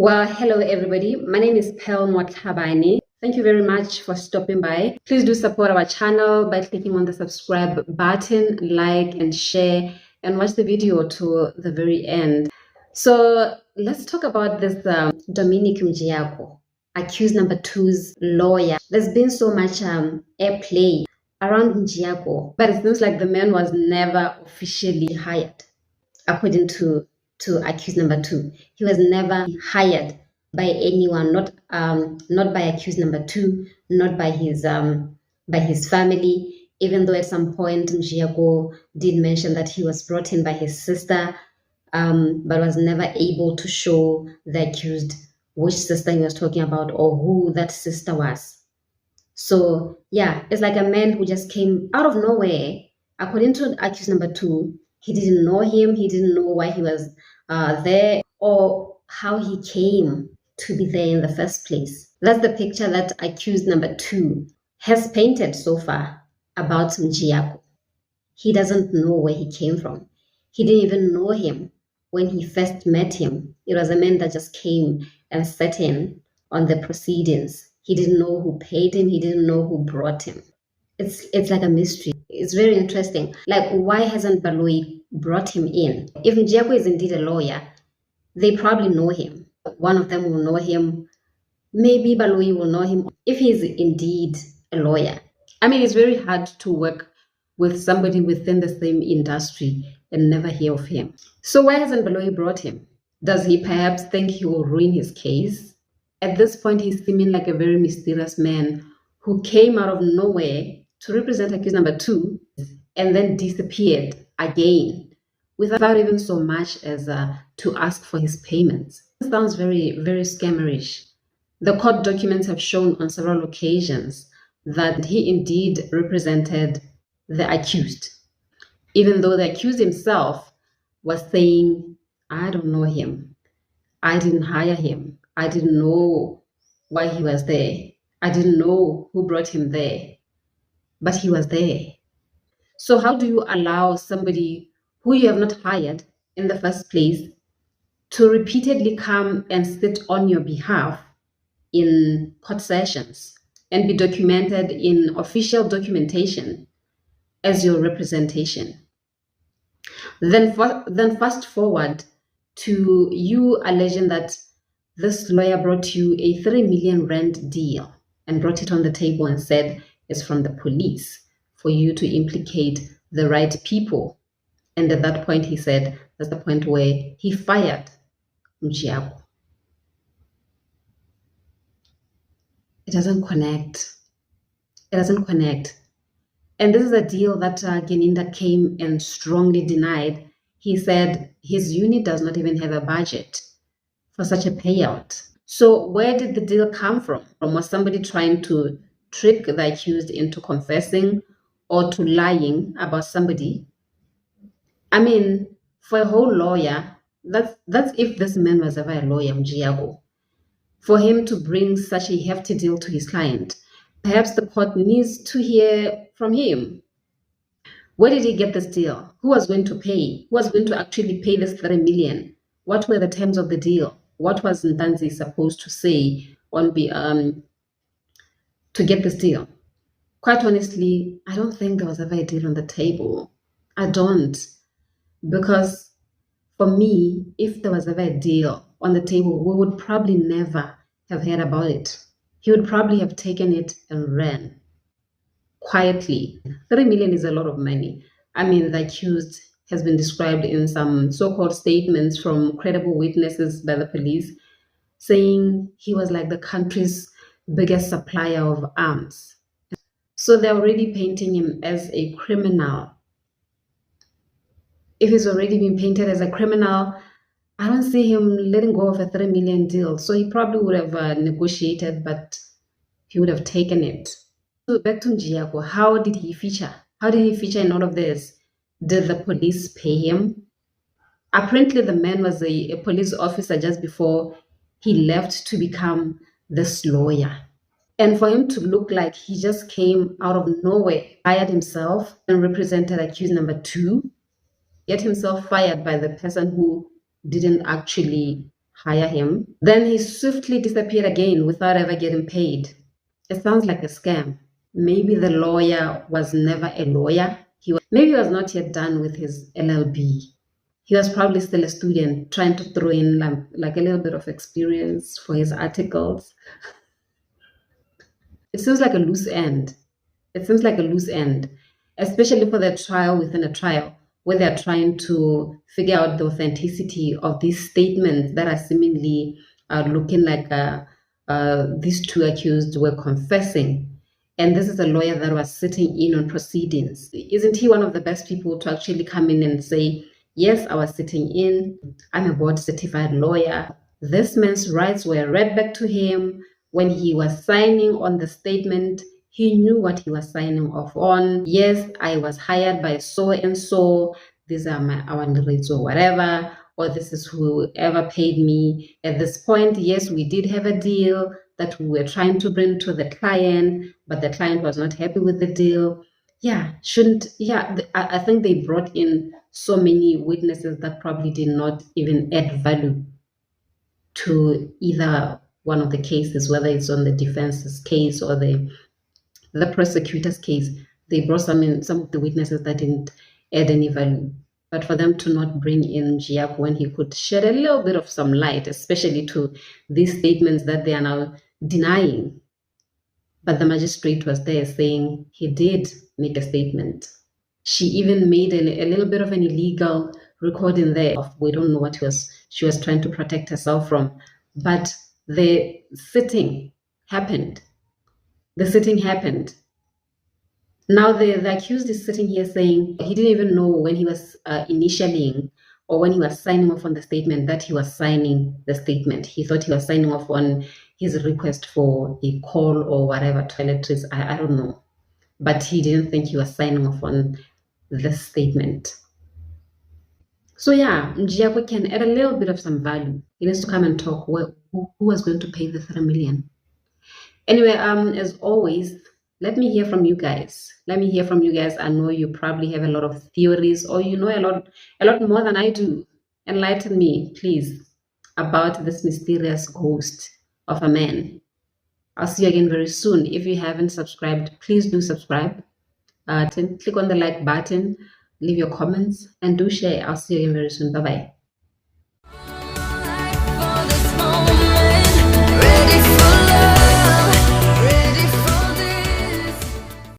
Well, hello everybody. My name is Pel Motlhabane. Thank you very much for stopping by. Please do support our channel by clicking on the subscribe button, like and share, and watch the video to the very end. So let's talk about this Dominic Mjiako, accused number two's lawyer. There's been so much airplay around Mjiako, but it seems like the man was never officially hired, according to accused number two. He was never hired by anyone, not by accused number two, not by his family, even though at some point Mjiako did mention that he was brought in by his sister, but was never able to show the accused which sister he was talking about or who that sister was. So yeah, it's like a man who just came out of nowhere. According to accused number two, he didn't know him. He didn't know why he was there or how he came to be there in the first place. That's the picture that accused number two has painted so far about Mjiako. He doesn't know where he came from. He didn't even know him when he first met him. It was a man that just came and sat in on the proceedings. He didn't know who paid him. He didn't know who brought him. It's like a mystery. It's very interesting. Like, why hasn't Baloyi brought him in? If Mjiako is indeed a lawyer, they probably know him. One of them will know him. Maybe Baloyi will know him if he is indeed a lawyer. I mean, it's very hard to work with somebody within the same industry and never hear of him. So why hasn't Baloyi brought him? Does he perhaps think he will ruin his case? At this point, he's seeming like a very mysterious man who came out of nowhere to represent accused number two and then disappeared again without even so much as to ask for his payments. It sounds very, very scammerish. The court documents have shown on several occasions that he indeed represented the accused, even though the accused himself was saying, I don't know him. I didn't hire him. I didn't know why he was there. I didn't know who brought him there, but he was there. So how do you allow somebody who you have not hired in the first place to repeatedly come and sit on your behalf in court sessions and be documented in official documentation as your representation? Then fast forward to you alleging that this lawyer brought you a 3 million rand deal and brought it on the table and said it's from the police for you to implicate the right people. And at that point, he said that's the point where he fired Mjiako. It doesn't connect. It doesn't connect. And this is a deal that Geninda came and strongly denied. He said his unit does not even have a budget for such a payout. So where did the deal come from? Was somebody trying to trick the accused into confessing or to lying about somebody? I mean, for a whole lawyer, that's if this man was ever a lawyer, Mjiako, for him to bring such a hefty deal to his client. Perhaps the court needs to hear from him. Where did he get this deal? Who was going to pay? Who was going to actually pay this 3 million? What were the terms of the deal? What was Ntanzi supposed to say on to get this deal? Quite honestly, I don't think there was ever a deal on the table. I don't. Because for me, if there was ever a deal on the table, we would probably never have heard about it. He would probably have taken it and ran quietly. 3 million is a lot of money. I mean, the accused has been described in some so-called statements from credible witnesses by the police, saying he was like the country's biggest supplier of arms. So they're already painting him as a criminal. If he's already been painted as a criminal, I don't see him letting go of a 3 million deal. So he probably would have negotiated, but he would have taken it. So back to Mjiako, how did he feature? How did he feature in all of this? Did the police pay him? Apparently, the man was a police officer just before he left to become this lawyer. And for him to look like he just came out of nowhere, hired himself and represented accused number two, get himself fired by the person who didn't actually hire him. Then he swiftly disappeared again without ever getting paid. It sounds like a scam. Maybe the lawyer was never a lawyer. Maybe he was not yet done with his LLB. He was probably still a student trying to throw in like a little bit of experience for his articles. It seems like a loose end. It seems like a loose end, especially for the trial within a trial, where they're trying to figure out the authenticity of these statements that are seemingly looking like these two accused were confessing. And this is a lawyer that was sitting in on proceedings. Isn't he one of the best people to actually come in and say, yes, I was sitting in, I'm a board certified lawyer. This man's rights were read back to him. When he was signing on the statement, he knew what he was signing off on. Yes, I was hired by so and so. These are my hourly rates or whatever, or this is whoever paid me. At this point, yes, we did have a deal that we were trying to bring to the client, but the client was not happy with the deal. I think they brought in so many witnesses that probably did not even add value to either one of the cases, whether it's on the defense's case or the prosecutor's case. They brought some of the witnesses that didn't add any value. But for them to not bring in Njiyaku when he could shed a little bit of some light, especially to these statements that they are now denying. But the magistrate was there saying he did make a statement. She even made a little bit of an illegal recording there of, we don't know what she was trying to protect herself from. But the sitting happened. Now the accused is sitting here saying he didn't even know when he was initialing or when he was signing off on the statement that he was signing the statement. He thought he was signing off on his request for a call or whatever, toiletries, I don't know. But he didn't think he was signing off on the statement. So Njiyaku can add a little bit of some value. He needs to come and talk who was going to pay the 3 million. Anyway, as always, let me hear from you guys. I know you probably have a lot of theories, or you know a lot more than I do. Enlighten me, please, about this mysterious ghost of a man. I'll see you again very soon. If you haven't subscribed, please do subscribe. Click on the like button, leave your comments, and do share. I'll see you again very soon. Bye-bye.